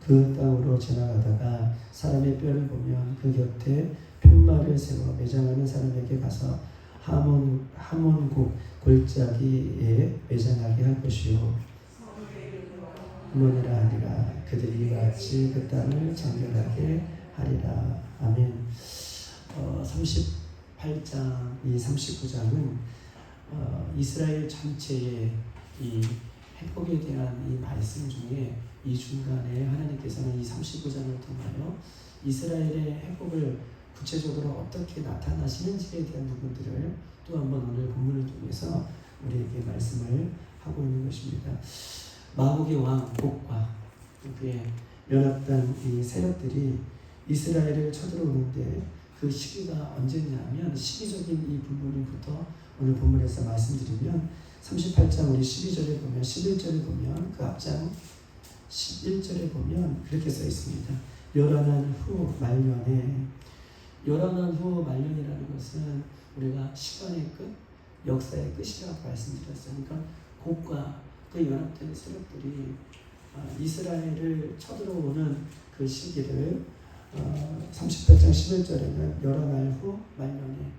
그 땅으로 지나가다가 사람의 뼈를 보면 그 곁에 푯말을 세워 매장하는 사람에게 가서 하몬국 골짜기에 매장하게 할 것이요 문이라 하니라. 그들이 같이 그 땅을 정결하게 하리라. 아멘. 38장 이 39장은 이스라엘 전체의 이 회복에 대한 이 말씀 중에 이 중간에 하나님께서는 이 39장을 통하여 이스라엘의 회복을 구체적으로 어떻게 나타나시는지에 대한 부분들을 또 한번 오늘 본문을 통해서 우리에게 말씀을 하고 있는 것입니다. 마곡의 왕 곡과 그의 연합단 이 세력들이 이스라엘을 쳐들어오는데 그 시기가 언제냐면 시기적인 이 부분부터 오늘 본문에서 말씀드리면 38장 우리 12절에 보면 11절에 보면 그 앞장 11절에 보면 그렇게 써 있습니다. 열한 후 말년에 열한 후 말년이라는 것은 우리가 시간의 끝, 역사의 끝이라고 말씀드렸어요. 그러니까 곡과 그 연합된 세력들이 이스라엘을 쳐들어오는 그 시기를 38장 11절에는 여러 날 후 말년에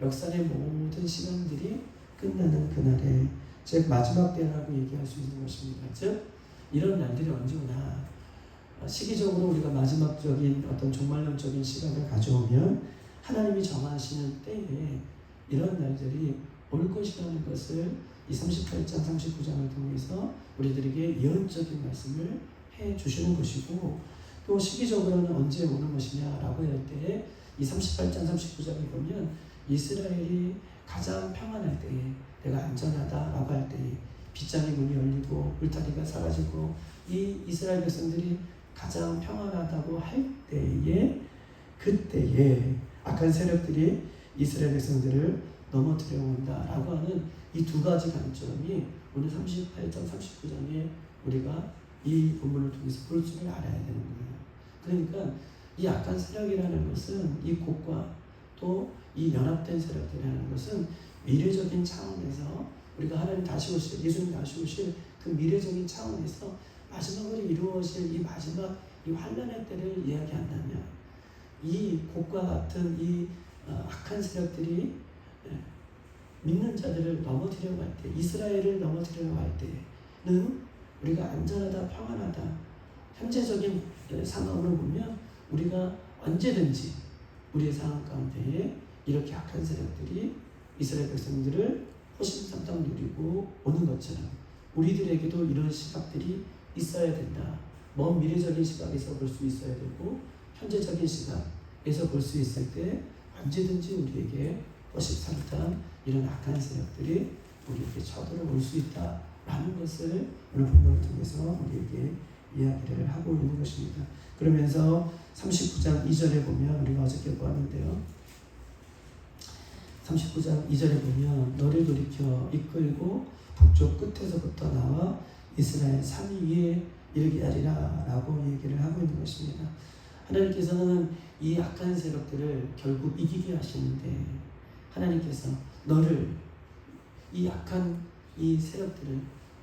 역사의 모든 시간들이 끝나는 그날에 즉 마지막 때라고 얘기할 수 있는 것입니다. 즉 이런 날들이 언제 오나 시기적으로 우리가 마지막적인 어떤 종말론적인 시간을 가져오면 하나님이 정하시는 때에 이런 날들이 올 것이라는 것을 이 38장 39장을 통해서 우리들에게 예언적인 말씀을 해 주시는 것이고 또 시기적으로는 언제 오는 것이냐라고 할 때 이 38장 39장을 보면 이스라엘이 가장 평안할 때에 내가 안전하다라고 할 때에 빗장의 문이 열리고 울타리가 사라지고 이 이스라엘 백성들이 가장 평안하다고 할 때에 그때에 악한 세력들이 이스라엘 백성들을 넘어뜨려 온다라고 하는 이 두 가지 관점이 오늘 38장 39장에 우리가 이 본문을 통해서 볼 줄을 알아야 되는 거예요. 그러니까 이 악한 세력이라는 것은 이 곡과 또 이 연합된 세력들이라는 것은 미래적인 차원에서 우리가 하나님 다시 오실 예수님 다시 오실 그 미래적인 차원에서 마지막으로 이루어질 이 마지막 이 환난의 때를 이야기한다면 이 곡과 같은 이 악한 세력들이 믿는 자들을 넘어뜨려고 할 때, 이스라엘을 넘어뜨려고 할 때는 우리가 안전하다, 평안하다. 현재적인 상황으로 보면 우리가 언제든지 우리의 상황 가운데에 이렇게 악한 세력들이 이스라엘 백성들을 호심삼탕 누리고 오는 것처럼 우리들에게도 이런 시각들이 있어야 된다. 먼 미래적인 시각에서 볼 수 있어야 되고 현재적인 시각에서 볼 수 있을 때 언제든지 우리에게 호심삼탕 이런 악한 세력들이 우리에게 쳐들어올 수 있다라는 것을 오늘 본문을 통해서 우리에게 이야기를 하고 있는 것입니다. 그러면서 39장 2절에 보면 우리가 어저께 보았는데요. 39장 2절에 보면 너를 돌이켜 이끌고 북쪽 끝에서부터 나와 이스라엘 산 위에 이르게 하리라 라고 얘기를 하고 있는 것입니다. 하나님께서는 이 악한 세력들을 결국 이기게 하시는데 하나님께서 너를 이 악한 이 세력들을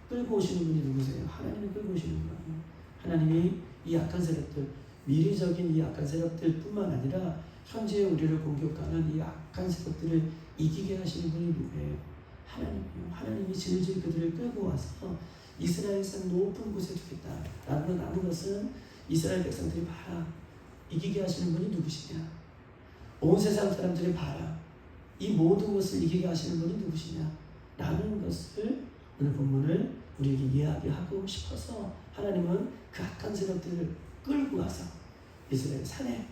끌고 오시는 분이 누구세요? 하나님이 끌고 오시는 거예요. 하나님이 이 악한 세력들, 미래적인 이 악한 세력들 뿐만 아니라 현재 우리를 공격하는 이 악한 세력들을 이기게 하시는 분이 누구예요? 하나님이요. 하나님이 질질 그들을 끌고 와서 이스라엘 산 높은 곳에 두겠다라는 것은 이스라엘 백성들이 봐라. 이기게 하시는 분이 누구시냐? 온 세상 사람들이 봐라. 이 모든 것을 이기게 하시는 분이 누구시냐? 라는 것을 오늘 본문을 우리에게 이야기하고 싶어서 하나님은 그 악한 세력들을 끌고 와서 이스라엘 산에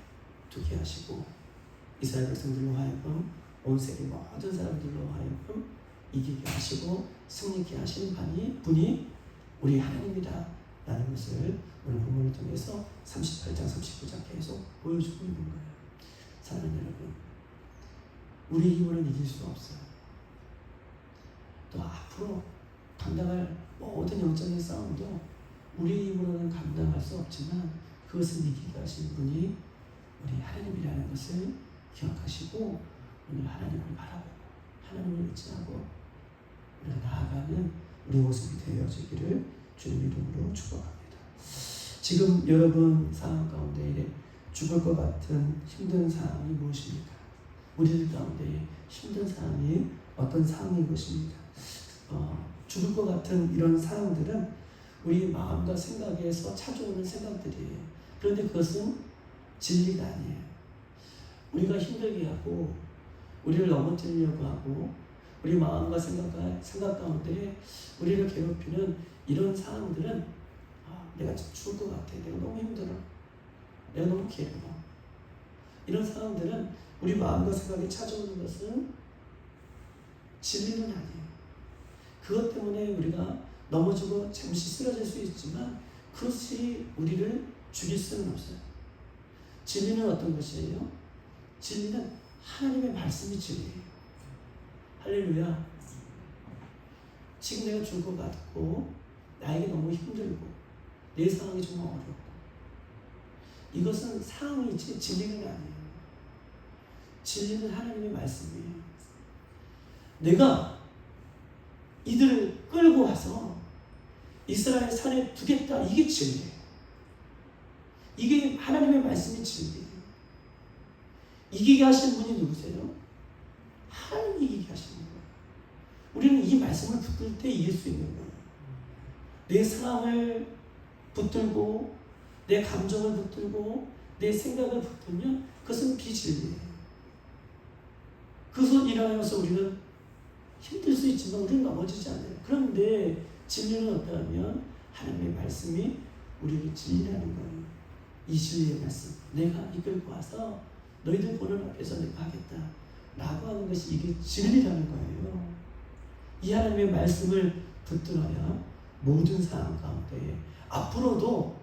두게 하시고 이스라엘 백성들로 하여금 온 세계 모든 사람들로 하여금 이기게 하시고 승리케 하시는 분이 우리 하나님이다 라는 것을 오늘 본문을 통해서 38장 39장 계속 보여주고 있는 거예요. 사랑하는 여러분, 우리 힘으로는 이길 수 없어요. 또 앞으로 감당할 모든 영적인 싸움도 우리 힘으로는 감당할 수 없지만 그것을 이기게 하시는 분이 우리 하나님이라는 것을 기억하시고 오늘 하나님을 바라보고 하나님을 의지하고 우리가 나아가는 우리 모습이 되어지기를 주님 이름으로 축복합니다. 지금 여러분 상황 가운데 죽을 것 같은 힘든 상황이 무엇입니까? 우리들 가운데 힘든 상황이 어떤 상황인 것입니까? 죽을 것 같은 이런 상황들은 우리 마음과 생각에서 찾아오는 생각들이에요. 그런데 그것은 진리가 아니에요. 우리가 힘들게 하고 우리를 넘어뜨리려고 하고 우리 마음과 생각 가운데 우리를 괴롭히는 이런 상황들은 내가 죽을 것 같아. 내가 너무 힘들어. 내가 너무 괴로워. 이런 상황들은 우리 마음과 생각에 찾아오는 것은 진리는 아니에요. 그것 때문에 우리가 넘어지고 잠시 쓰러질 수 있지만 그것이 우리를 죽일 수는 없어요. 진리는 어떤 것이에요? 진리는 하나님의 말씀이 진리예요. 할렐루야. 지금 내가 죽을 것 같고 나에게 너무 힘들고 내 상황이 정말 어렵고 이것은 상황이지 진리는 아니에요. 진리는 하나님의 말씀이에요. 내가 이들을 끌고 와서 이스라엘 산에 두겠다. 이게 진리예요. 이게 하나님의 말씀이 진리예요. 이기게 하신 분이 누구세요? 하나님이 이기게 하시는 거예요. 우리는 이 말씀을 붙들 때 이길 수 있는 거예요. 내 상황을 붙들고 내 감정을 붙들고 내 생각을 붙들면 그것은 비진리예요. 그것을 인하여서 우리는 힘들 수 있지만 우리는 넘어지지 않아요. 그런데 진리는 어떠하면 하나님의 말씀이 우리에게 진리라는 거예요. 이 진리의 말씀, 내가 이끌고 와서 너희들 보는 앞에서 내가 하겠다 라고 하는 것이 이게 진리라는 거예요. 이 하나님의 말씀을 붙들어야 모든 상황 가운데 앞으로도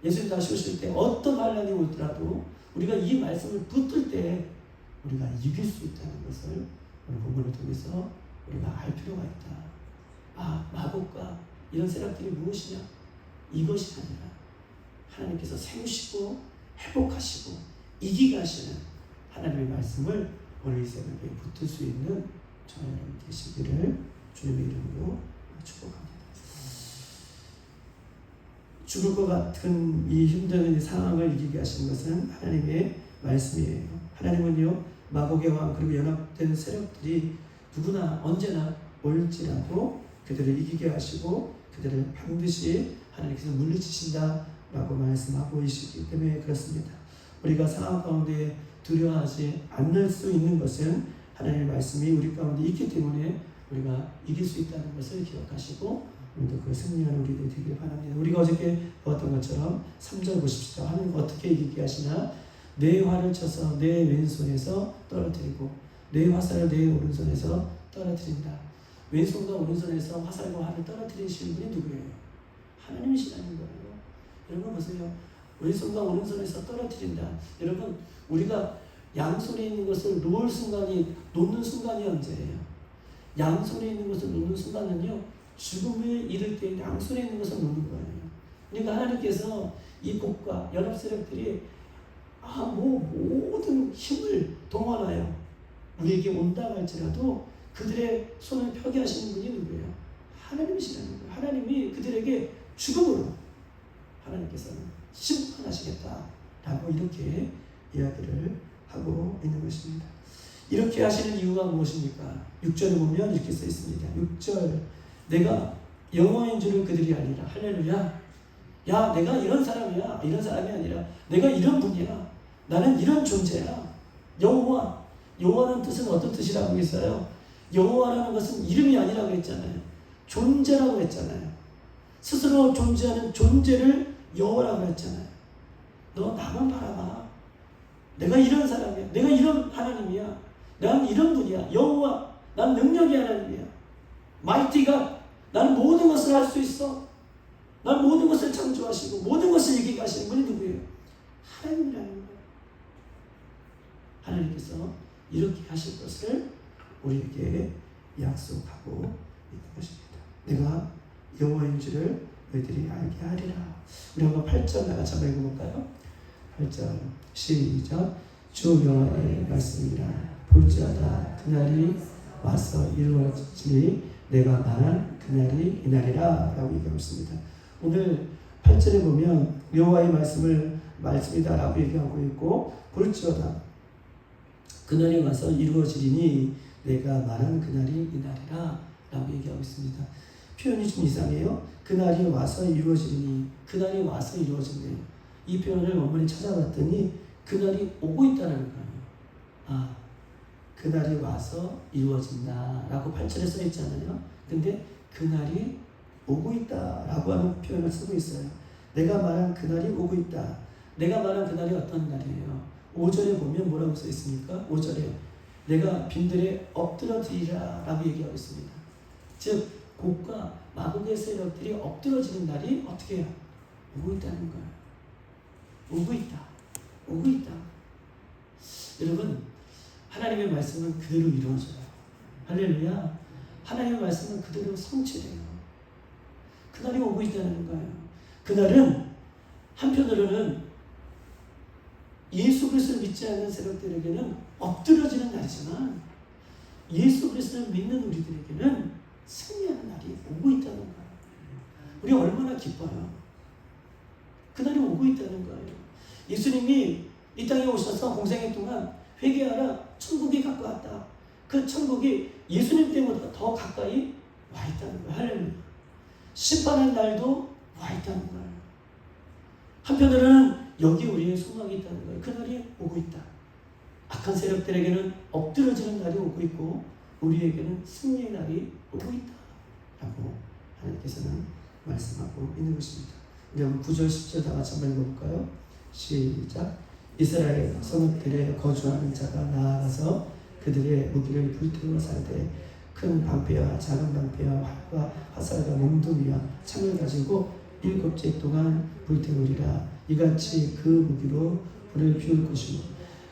예수님 다시 오실 때 어떤 환난이 오더라도 우리가 이 말씀을 붙들 때 우리가 이길 수 있다는 것을 오늘 본문을 통해서 우리가 알 필요가 있다. 마곡과 이런 세력들이 무엇이냐? 이것이 아니라 하나님께서 세우시고 회복하시고 이기게 하시는 하나님의 말씀을 오늘 이 새벽에 붙들 수 있는 저와 여러분 되시기를 주님의 이름으로 축복합니다. 죽을 것 같은 이 힘든 상황을 이기게 하시는 것은 하나님의 말씀이에요. 하나님은요, 마곡의 왕 그리고 연합된 세력들이 누구나 언제나 올지라도 그들을 이기게 하시고 그들을 반드시 하나님께서 물리치신다라고 말씀하고 계시기 때문에 그렇습니다. 우리가 상황 가운데 두려워하지 않을 수 있는 것은 하나님의 말씀이 우리 가운데 있기 때문에 우리가 이길 수 있다는 것을 기억하시고 오늘도 그 승리하는 우리들이 되길 바랍니다. 우리가 어저께 보았던 것처럼 3절 보십시오. 하나님 어떻게 이기게 하시나? 내 활을 쳐서 내 왼손에서 떨어뜨리고 내 화살을 내 오른손에서 떨어뜨린다. 왼손과 오른손에서 화살과 활을 떨어뜨리시는 분이 누구예요? 하나님이시라는 거예요. 여러분 보세요. 왼손과 오른손에서 떨어뜨린다. 여러분 우리가 양손에 있는 것을 놓는 순간이 언제예요? 양손에 있는 것을 놓는 순간은요, 죽음에 이를 때 양손에 있는 것을 놓는 거예요. 그러니까 하나님께서 이 복과 연합 세력들이 모든 힘을 동원하여 우리에게 온다 할지라도 그들의 손을 펴게 하시는 분이 누구예요? 하나님이시라는 거예요. 하나님이 그들에게 죽음으로 하나님께서는 심판하시겠다라고 이렇게 이야기를 하고 있는 것입니다. 이렇게 하시는 이유가 무엇입니까? 6절에 보면 이렇게 써 있습니다. 6절 내가 여호와인 줄을 그들이 알리라. 할렐루야. 야, 내가 이런 사람이야. 이런 사람이 아니라 내가 이런 분이야. 나는 이런 존재야. 여호와. 여호와라는 뜻은 어떤 뜻이라고 했어요? 여호와라는 것은 이름이 아니라고 했잖아요. 존재라고 했잖아요. 스스로 존재하는 존재를 여호와라고 했잖아요. 너 나만 바라봐. 내가 이런 사람이야. 내가 이런 하나님이야. 난 이런 분이야. 여호와. 난 능력의 하나님이야. 마이티 갓. 나는 모든 것을 할 수 있어. 난 모든 것을 창조하시고 모든 것을 이기게 하시는 분이 누구예요? 하나님이라는 거예요. 하나님께서 이렇게 하실 것을 우리에게 약속하고 있는 것입니다. 내가 여호와인 줄을 너희들이 알게 하리라. 우리 한번 8절 나같이 한번 읽어볼까요? 8절 시작. 주 여호와의 말씀이라. 볼지어다 그날이 와서 이루어지니 내가 말한 그날이 이날이라 라고 얘기하고 있습니다. 오늘 8절에 보면 여호와의 말씀이다라고 얘기하고 있고, 볼지어다 그날이 와서 이루어지리니 내가 말한 그날이 이날이라 라고 얘기하고 있습니다. 표현이 좀 이상해요. 그날이 와서 이루어지리니, 그날이 와서 이루어진대요. 이 표현을 원문에 찾아봤더니 그날이 오고 있다는 거예요. 그날이 와서 이루어진다 라고 8절에 써 있잖아요. 근데 그날이 오고 있다 라고 하는 표현을 쓰고 있어요. 내가 말한 그날이 오고 있다. 내가 말한 그날이 어떤 날이에요? 5절에 보면 뭐라고 써 있습니까? 5절에 내가 빈들에 엎드러지리라 라고 얘기하고 있습니다. 즉 곡과 마곡의 세력들이 엎드러지는 날이 어떻게 해요? 오고 있다는 거예요. 오고 있다. 오고 있다. 여러분, 하나님의 말씀은 그대로 이루어져요. 할렐루야. 하나님의 말씀은 그대로 성취돼요. 그날이 오고 있다는 거예요. 그날은 한편으로는 예수 그리스도를 믿지 않는 세력들에게는 엎드러지는 날이지만, 예수 그리스도를 믿는 우리들에게는 승리하는 날이 오고 있다는 거예요. 우리 얼마나 기뻐요. 그날이 오고 있다는 거예요. 예수님이 이 땅에 오셔서 공생애 동안 회개하라, 천국이 가까웠다. 그 천국이 예수님 때보다 더 가까이 와 있다는 거예요. 할렐루야. 심판의 날도 와 있다는 거예요. 한편으로는 여기 우리의 소망이 있다는 거예요. 그날이 오고 있다. 악한 세력들에게는 엎드러지는 날이 오고 있고, 우리에게는 승리의 날이 오고 있다 라고 하나님께서는 말씀하고 있는 것입니다. 우리 한번 9절 10절 다 같이 한번 읽어볼까요? 시작. 이스라엘 성읍들에 거주하는 자가 나아가서 그들의 무기를 불태워 살되 큰 방패와 작은 방패와 활과 화살과 몽둥이와 창을 가지고 7째 동안 불태우리라. 이같이 그 무기로 불을 피울 것이며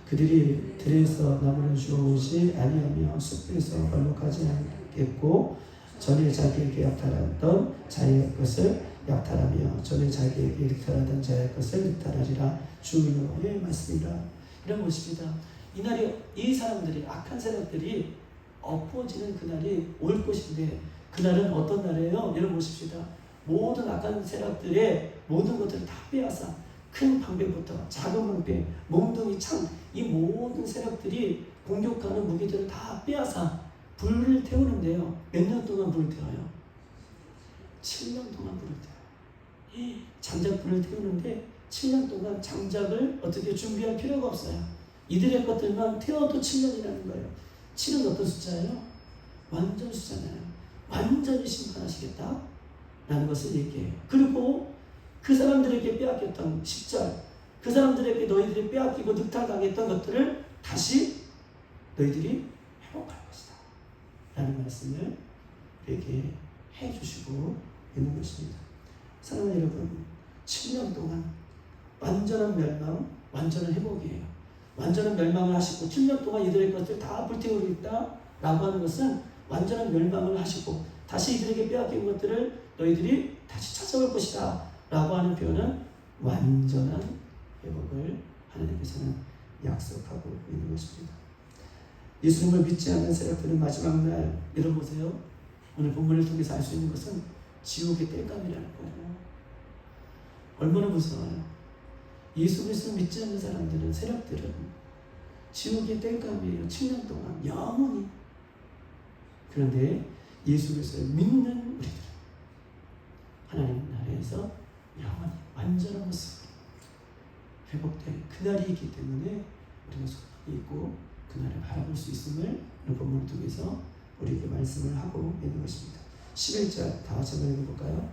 그들이 들에서 나무를 주워오지 아니하며 숲에서 발목하지 않겠고, 전에 자기에게 약탈하던 자의 것을 약탈하며 전에 자기에게 득탈하던 자의 것을 득탈하리라. 주 여호와의 말씀이라. 이런 것입니다. 이날이, 이 사람들이, 악한 세력들이 엎어지는 그날이 올 것인데, 그날은 어떤 날이에요? 여러분 보십시다. 모든 악한 세력들의 모든 것들을 다 빼앗아 큰 방패부터 작은 방패, 몽둥이, 창, 이 모든 세력들이 공격하는 무기들을 다 빼앗아 불을 태우는데요. 몇 년 동안 불을 태워요? 7년 동안 불을 태워요. 장작 불을 태우는데 7년 동안 장작을 어떻게 준비할 필요가 없어요. 이들의 것들만 태워도 7년이라는 거예요. 7은 어떤 숫자예요? 완전 숫자잖아요. 완전히 심판하시겠다 라는 것을 얘기해요. 그리고 그 사람들에게 빼앗겼던 10절, 그 사람들에게 너희들이 빼앗기고 늑탈당했던 것들을 다시 너희들이 회복할 것이다 라는 말씀을 우리에게 해주시고 있는 것입니다. 사랑하는 여러분, 7년 동안 완전한 멸망, 완전한 회복이에요. 완전한 멸망을 하시고 7년 동안 이들의 것을 다 불태우겠다 라고 하는 것은 완전한 멸망을 하시고 다시 이들에게 빼앗긴 것들을 너희들이 다시 찾아올 것이다 라고 하는 표현은 완전한 회복을 하나님께서는 약속하고 있는 것입니다. 예수님을 믿지 않는 세력들은 마지막 날, 여러분 보세요. 오늘 본문을 통해서 알 수 있는 것은 지옥의 땔감이라는 거예요. 얼마나 무서워요. 예수 그리스도를 믿지 않는 사람들은, 세력들은 지옥의 땔감이에요. 7년 동안 영원히. 그런데 예수 그리스도를 믿는 우리들은 하나님 나라에서 영원히 완전한 모습으로 회복된 그날이기 때문에 우리가 소망이 있고 그날을 바라볼 수 있음을 오늘 본문을 통해서 우리에게 말씀을 하고 있는 것입니다. 11절 다 같이 한번 읽어볼까요?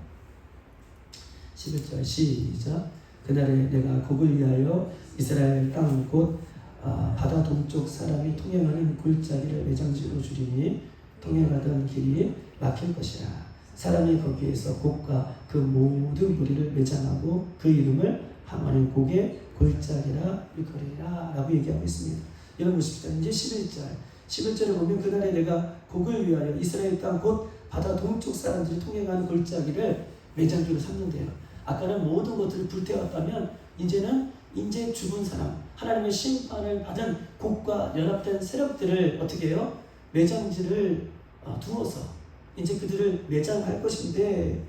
11절 시작. 그날에 내가 곡을 위하여 이스라엘 땅 곧 바다 동쪽 사람이 통행하는 골짜기를 매장지로 주리니 통행하던 길이 막힐 것이라. 사람이 거기에서 곡과 그 모든 무리를 매장하고 그 이름을 하마는 곡의 골짜기라 일컬으리라 라고 얘기하고 있습니다. 여러분 보십시다. 이제 11절에 보면 그날에 내가 곡을 위하여 이스라엘 땅 곧 바다 동쪽 사람들이 통행하는 골짜기를 매장지로 삼는데요. 아까는 모든 것들을 불태웠다면 이제는 이제 죽은 사람, 하나님의 심판을 받은 곡과 연합된 세력들을 어떻게 해요? 매장지를 두어서 이제 그들을 매장할 것인데,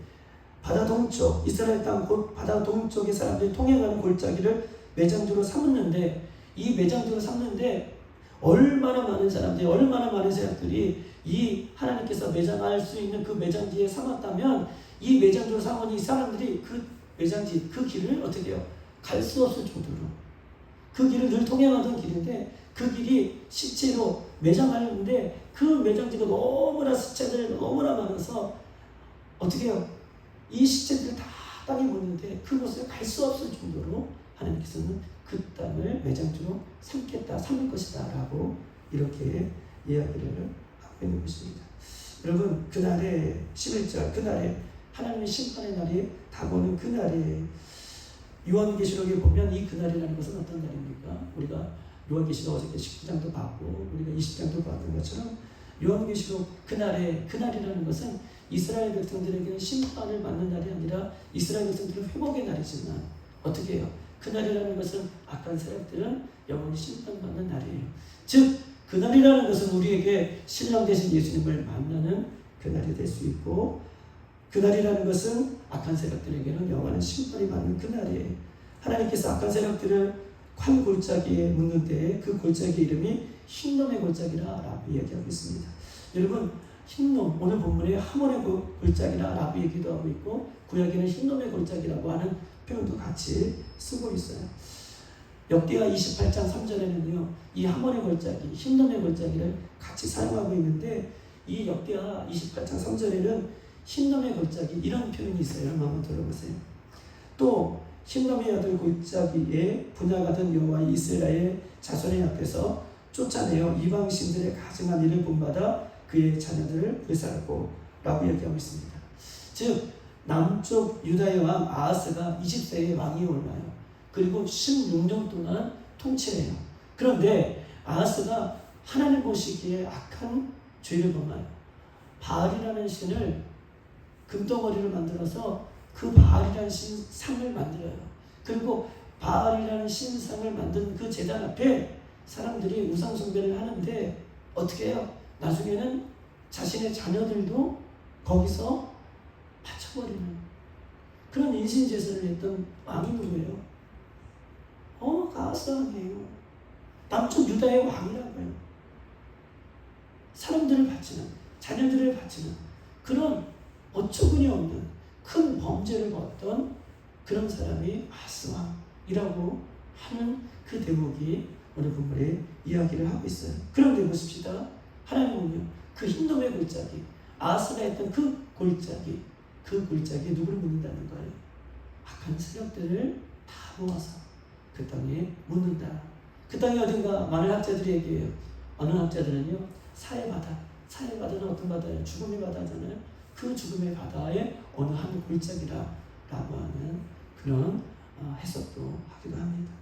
바다 동쪽, 이스라엘 땅 곧 바다 동쪽의 사람들이 통행하는 골짜기를 매장지로 삼았는데, 이 매장지로 삼는데 얼마나 많은 사람들이, 얼마나 많은 사람들이 이 하나님께서 매장할 수 있는 그 매장지에 삼았다면, 이 매장지로 삼은 이 사람들이 그 매장지, 그 길을 어떻게 해요? 갈 수 없을 정도로 그 길을 늘 통행하던 길인데, 그 길이 실제로 매장하려는데 그 매장지가 너무나 시체들이 너무나 많아서 어떻게 해요? 이 시체들을 다 땅에 묻는데 그곳을 갈 수 없을 정도로 하나님께서는 그 땅을 매장지로 삼겠다, 삼을 것이다 라고 이렇게 이야기를 하고 있는 것입니다. 여러분, 그날의 11절, 그날에 하나님의 심판의 날이 다가오는 그날에 요한계시록에 보면 이 그날이라는 것은 어떤 날입니까? 우리가 요한계시록 어저께 19장도 봤고 우리가 20장도 봤던 것처럼 요한계시록 그날이라는 것은 이스라엘 백성들에게는 심판을 받는 날이 아니라 이스라엘 백성들은 회복의 날이지만 어떻게 해요? 그날이라는 것은 악한 세력들은 영원히 심판받는 날이에요. 즉 그날이라는 것은 우리에게 신랑 되신 예수님을 만나는 그날이 될 수 있고, 그날이라는 것은 악한 세력들에게는 영원한 심판이 받는 그날이에요. 하나님께서 악한 세력들을 관 골짜기에 묻는 데에 그 골짜기 이름이 흰놈의 골짜기라라고 이야기하고 있습니다. 여러분, 흰놈, 오늘 본문에 하몬의 골짜기라라고 얘기도 하고 있고 구약에는 흰놈의 골짜기라고 하는 표현도 같이 쓰고 있어요. 역대하 28장 3절에는요 이 하몬의 골짜기, 흰놈의 골짜기를 같이 사용하고 있는데, 이 역대하 28장 3절에는 흰놈의 골짜기 이런 표현이 있어요. 한번 들어보세요. 또 흰놈의 아들 골짜기에 분야가던 여호와의 이스라엘 자손의 앞에서 쫓아내어 이방 신들의 가증한 일을 본받아 그의 자녀들을 불살고 라고 얘기하고 있습니다. 즉 남쪽 유다의 왕 아하스가 20세의 왕이 올라요. 그리고 16년 동안 통치해요. 그런데 아하스가 하나님 보시기에 악한 죄를 범하여 바알이라는 신을 금덩어리를 만들어서 그 바알이라는 신상을 만들어요. 그리고 바알이라는 신상을 만든 그 제단 앞에 사람들이 우상 숭배를 하는데 어떻게 해요? 나중에는 자신의 자녀들도 거기서 바쳐버리는 그런 인신제사를 했던 왕이 누구예요? 아하스 왕이에요. 남쪽 유다의 왕이라고요. 사람들을 바치는, 자녀들을 바치는 그런 어처구니 없는 큰 범죄를 벌였던 그런 사람이 아하스 왕이라고 하는 그 대목이 오늘 본문에 이야기를 하고 있어요. 그런데 보십시다. 하나님은요 그 흰놈의 골짜기, 아하스가 했던 그 골짜기 누구를 묻는다는 거예요? 악한 세력들을 다 모아서 그 땅에 묻는다. 그 땅이 어딘가 많은 학자들이 얘기해요. 어느 학자들은요 사해바다는 어떤 바다예요? 죽음의 바다잖아요. 그 죽음의 바다의 어느 한 골짜기라고 하는 그런 해석도 하기도 합니다.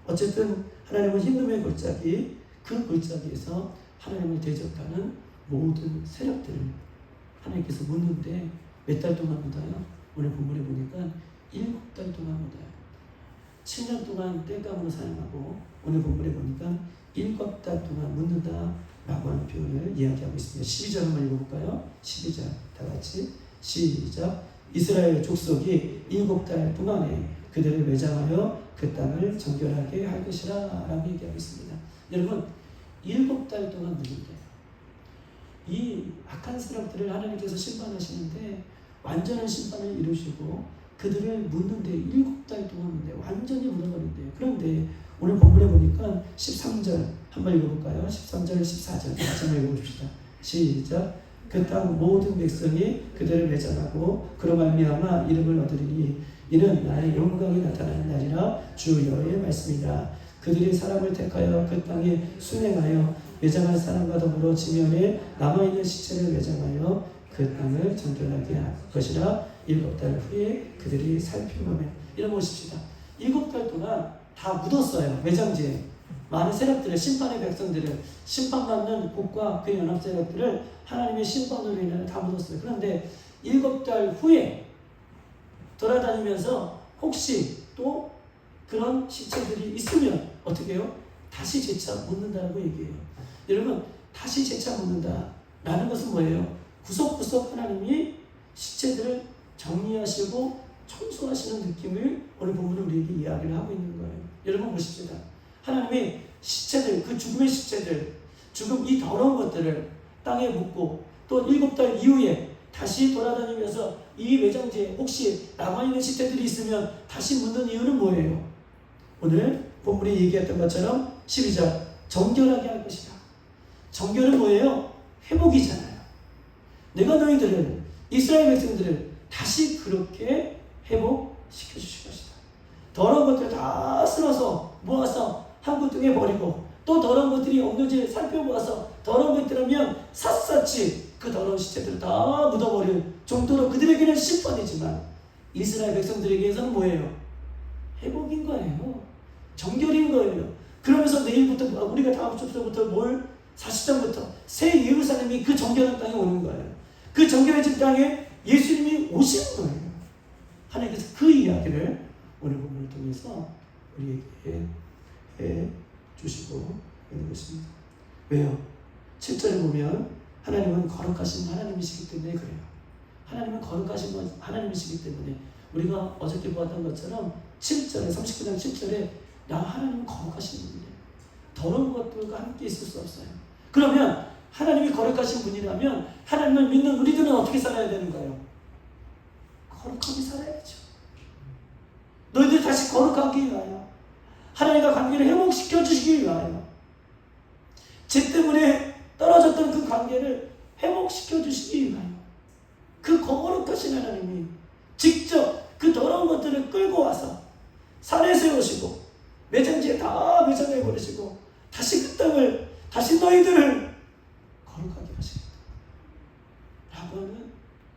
어쨌든 하나님은 흰놈의 골짜기, 그 골짜기에서 하나님을 대적하는 모든 세력들을 하나님께서 묻는데 몇 달 동안 묻어요? 오늘 본문에 보니까 7달 동안 묻어요. 7년 동안 땔감으로 사용하고 오늘 본문에 보니까 7달 동안 묻는다라고 하는 표현을 이야기하고 있습니다. 12절 한번 읽어볼까요? 12절 다 같이 시작. 이스라엘 족속이 7달 동안에 그들을 매장하여 그 땅을 정결하게 할 것이라 라고 얘기하고 있습니다. 여러분 7달 동안 묻는데요. 이 악한 세력들을 하나님께서 심판하시는데 완전한 심판을 이루시고 그들을 묻는데 7달 동안 묻는데 완전히 묻어버린대요. 그런데 오늘 본문에 보니까 13절 한번 읽어볼까요? 13절 14절 같이 한번 읽어봅시다. 시작. 그 땅 모든 백성이 그들을 매장하고 그로 말미암아 이름을 얻으리니 이는 나의 영광이 나타나는 날이라 주 여호와의 말씀이라. 그들이 사람을 택하여 그 땅에 순행하여 매장한 사람과 더불어 지면에 남아있는 시체를 매장하여 그 땅을 정결하게 할 것이라. 7달 후에 그들이 살펴보면 이런 보십시다. 7달 동안 다 묻었어요. 매장지에 많은 세력들을, 심판의 백성들을, 심판받는 국가 그 연합 세력들을 하나님의 심판으로 인해 다 묻었어요. 그런데 7달 후에 돌아다니면서 혹시 또 그런 시체들이 있으면 어떻게 해요? 다시 재차 묻는다고 얘기해요. 여러분 다시 재차 묻는다라는 것은 뭐예요? 구석구석 하나님이 시체들을 정리하시고 청소하시는 느낌을 오늘 본문은 우리에게 이야기를 하고 있는 거예요. 여러분 보십시다. 하나님이 시체들, 그 죽음의 시체들, 죽음 이 더러운 것들을 땅에 묻고 또 7달 이후에 다시 돌아다니면서 이 매장지에 혹시 남아있는 시체들이 있으면 다시 묻는 이유는 뭐예요? 오늘 본문이 얘기했던 것처럼 12절 정결하게 할 것이다. 정결은 뭐예요? 회복이잖아요. 내가 너희들을, 이스라엘 백성들을 다시 그렇게 회복시켜 주실 것이다. 더러운 것들을 다 쓸어서 모아서 한 구덩이에 버리고 또 더러운 것들이 없는지 살펴보아서 더러운 것들이라면 샅샅이 그 더러운 시체들을 다 묻어버릴 정도로 그들에게는 심판이지만 이스라엘 백성들에게서는 뭐예요? 회복인 거예요. 정결인 거예요. 그러면서 내일부터 우리가 다음 주부터 40장부터 새 예루살렘이 그 정결한 땅에 오는 거예요. 그 정결해진 땅에 예수님이 오시는 거예요. 하나님께서 그 이야기를 오늘 본문을 통해서 우리에게 해 주시고 있는 것입니다. 왜요? 7절에 보면 하나님은 거룩하신 하나님이시기 때문에 그래요. 하나님은 거룩하신 하나님이시기 때문에 우리가 어저께 보았던 것처럼 7절에 39장 7절에 나 하나님은 거룩하신 분이에요. 더러운 것들과 함께 있을 수 없어요. 그러면 하나님이 거룩하신 분이라면 하나님을 믿는 우리들은 어떻게 살아야 되는 거예요? 거룩하게 살아야죠. 너희들 다시 거룩하기 위하여 하나님과 관계를 회복시켜 주시기 위하여 죄 때문에 떨어졌던 그 관계를 회복시켜 주시기 위하여 그 거룩하신 하나님이 직접 그 더러운 것들을 끌고 와서 산에 세우시고 매장지에 다 매장해 버리시고 다시 그 땅을 다시 너희들을 거룩하게 하시겠다 라고 하는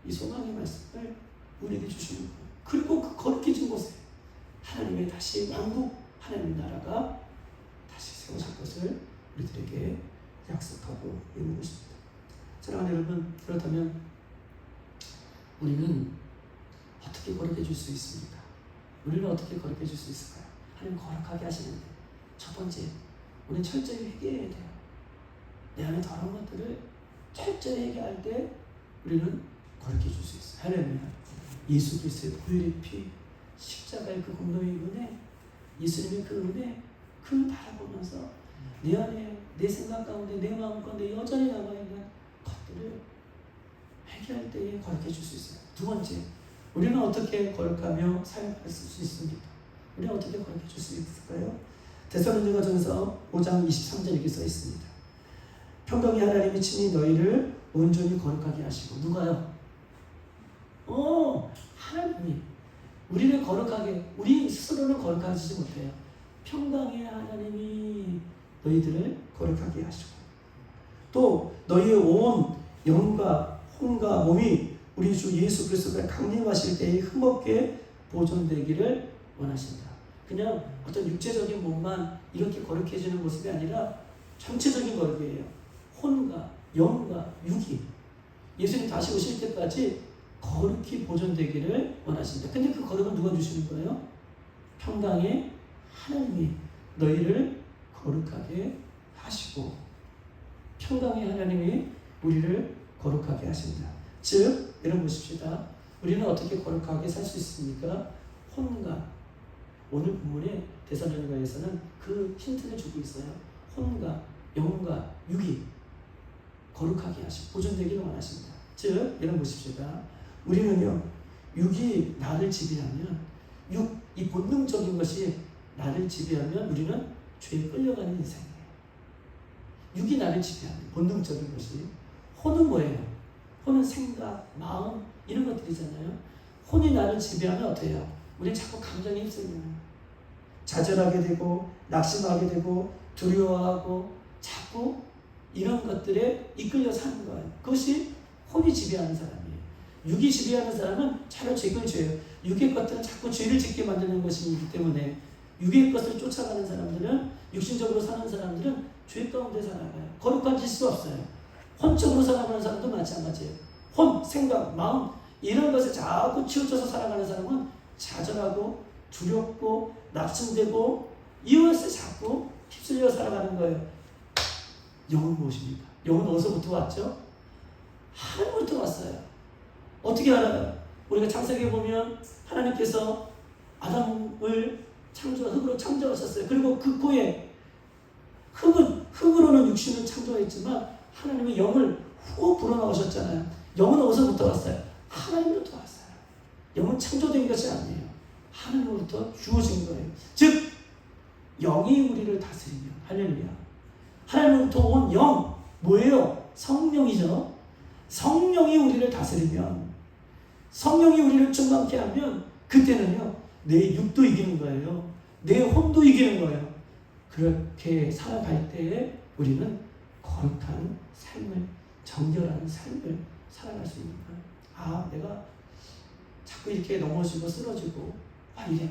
이 소망의 말씀을 우리에게 주시는 거예요. 그리고 그 거룩해진 곳에 하나님의 다시 왕국 하나님의 나라가 다시 세워질 것을 우리들에게 약속하고 있는 것입니다. 사랑하는 여러분, 그렇다면 우리는 어떻게 거룩해질 수 있습니까? 우리는 어떻게 거룩해질 수 있을까요? 하나님 거룩하게 하시는데 첫 번째, 우리는 철저히 회개해야 돼요. 내 안에 더러운 것들을 철저히 회개할 때 우리는 거룩해질 수 있어요. 할렐루야. 예수 그리스도의 보혈의 피, 십자가의 그 공로의 은혜, 예수님의 그 은혜, 그 바라보면서 내 안에, 내 생각 가운데, 내 마음 가운데 여전히 남아있는 것들을 회개할 때에 거룩해질 수 있어요. 두 번째, 우리는 어떻게 거룩하며 살아갈 수 있습니까? 우리는 어떻게 거룩해질 수 있을까요? 데살로니가전서 5장 23절 이렇게 써 있습니다. 평강의 하나님이 친히 너희를 온전히 거룩하게 하시고, 누가요? 하나님이 우리를 거룩하게, 우리 스스로는 거룩하지 못해요. 평강의 하나님이 너희들을 거룩하게 하시고 또 너희의 온 영과 혼과 몸이 우리 주 예수 그리스도가 강림하실 때에 흠없게 보존되기를 원하신다. 그냥 어떤 육체적인 몸만 이렇게 거룩해지는 모습이 아니라 전체적인 거룩이에요. 혼과 영과 육이 예수님 다시 오실 때까지 거룩히 보존되기를 원하신다. 근데 그 거룩은 누가 주시는 거예요? 평강의 하나님이 너희를 거룩하게 하시고, 평강의 하나님이 우리를 거룩하게 하신다. 즉, 여러분 보십시다. 우리는 어떻게 거룩하게 살 수 있습니까? 혼과, 오늘 본문에 데살로니가에서는 그 힌트를 주고 있어요. 혼과 영과 육이 거룩하게 하시고 보존되기를 원하신다. 즉, 여러분 보십시다. 우리는요, 육이 나를 지배하면, 이 본능적인 것이 나를 지배하면 우리는 죄에 끌려가는 인생이에요. 육이 나를 지배하는 본능적인 것이. 혼은 뭐예요? 혼은 생각, 마음 이런 것들이잖아요. 혼이 나를 지배하면 어때요? 우리는 자꾸 감정에 휩쓸려요. 좌절하게 되고 낙심하게 되고 두려워하고 자꾸 이런 것들에 이끌려 사는 거예요. 그것이 혼이 지배하는 사람이에요. 육이 지배하는 사람은 차라리 죄를 져요. 육의 것들은 자꾸 죄를 짓게 만드는 것이기 때문에 육의 것을 쫓아가는 사람들은, 육신적으로 사는 사람들은 죄 가운데 살아가요. 거룩해질 수 없어요. 혼적으로 살아가는 사람도 마찬가지예요. 혼, 생각, 마음 이런 것에 자꾸 치우쳐서 살아가는 사람은 좌절하고 두렵고 낙심되고 이것에 자꾸 휩쓸려 살아가는 거예요. 영은 무엇입니까? 영은 어디서부터 왔죠? 하늘부터 왔어요. 어떻게 알아요? 우리가 창세기에 보면 하나님께서 아담을 흙으로 창조하셨어요. 그리고 그 코에 흙으로는 육신을 창조했지만 하나님의 영을 후 불어넣으셨잖아요. 영은 어디서부터 왔어요? 하나님으로부터 왔어요. 영은 창조된 것이 아니에요. 하나님으로부터 주어진 거예요. 즉 영이 우리를 다스리면, 할렐루야, 하나님으로부터 온 영, 뭐예요? 성령이죠. 성령이 우리를 다스리면, 성령이 우리를 충만케 하면 그때는요, 내 육도 이기는 거예요. 내 혼도 이기는 거예요. 그렇게 살아갈 때에 우리는 거룩한 삶을, 정결한 삶을 살아갈 수 있는 거예요. 아, 내가 자꾸 이렇게 넘어지고 쓰러지고 이래.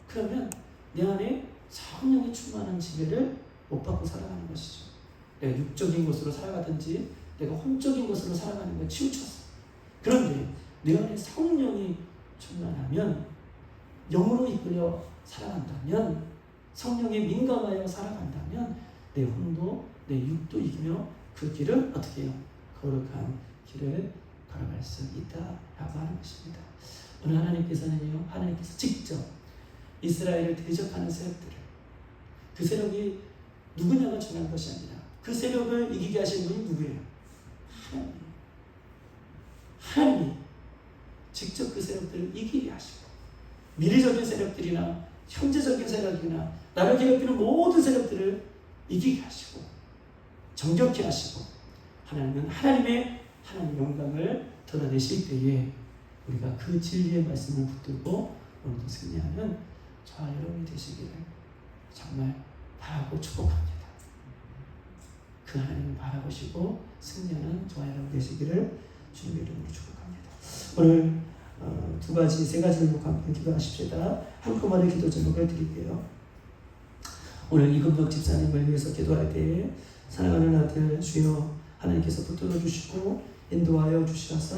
그러면 내 안에 성령이 충만한 지배를 못 받고 살아가는 것이죠. 내가 육적인 것으로 살아가든지 내가 혼적인 것으로 살아가는 건 치우쳤어. 그런데 내 안에 성령이 충만하면, 영으로 이끌려 살아간다면, 성령에 민감하여 살아간다면 내 혼도 내 육도 이기며 그 길을 어떻게 해요? 거룩한 길을 걸어갈 수 있다라고 하는 것입니다. 오늘 하나님께서는요, 하나님께서 직접 이스라엘을 대적하는 세력들을, 그 세력이 누구냐가 중요한 것이 아니라 그 세력을 이기게 하신 분이 누구예요? 하나님이 직접 그 세력들을 이기게 하시고, 미래적인 세력들이나 현재적인 세력이나 나를 괴롭히는 모든 세력들을 이기게 하시고 정결케 하시고, 하나님은 하나님의 영광을 드러내실 때에 우리가 그 진리의 말씀을 붙들고 오늘도 승리하는 저와 여러분이 되시기를 정말 바라고 축복합니다. 그 하나님을 바라보시고 승리하는 저와 여러분 되시기를 주님의 이름으로 축복합니다. 오늘 세 가지를 놓고 함께 기도하십시다. 한꺼번에 기도 제목을 드릴게요. 오늘 이금덕 집사님을 위해서 기도할 때에 사랑하는 아들 주여 하나님께서 붙들어 주시고 인도하여 주셔서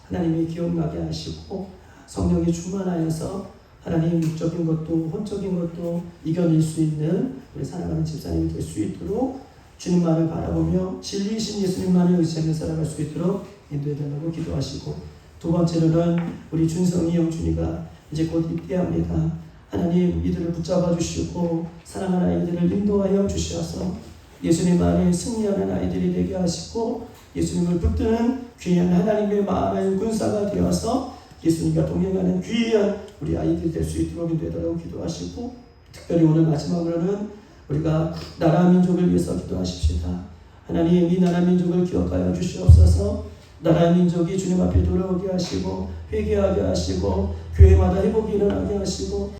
하나님이 기억나게 하시고 성령이 충만하여서 하나님 육적인 것도 혼적인 것도 이겨낼 수 있는 우리 사랑하는 집사님이 될 수 있도록 주님만을 바라보며 진리이신 예수님만을 의지하며 살아갈 수 있도록 인도해달라고 기도하시고, 두 번째로는 우리 준성이 영준이가 이제 곧 입대합니다. 하나님 이들을 붙잡아 주시고 사랑하는 아이들을 인도하여 주셔서 예수님 안에 승리하는 아이들이 되게 하시고, 예수님을 붙드는 귀한 하나님의 마음의 군사가 되어서 예수님과 동행하는 귀한 우리 아이들이 될 수 있도록 인도해달라고 기도하시고, 특별히 오늘 마지막으로는 우리가 나라 민족을 위해서 기도하십시다. 하나님 이 나라 민족을 기억하여 주시옵소서. 나라 민족이 주님 앞에 돌아오게 하시고 회개하게 하시고 교회마다 회복이 일어나게 하시고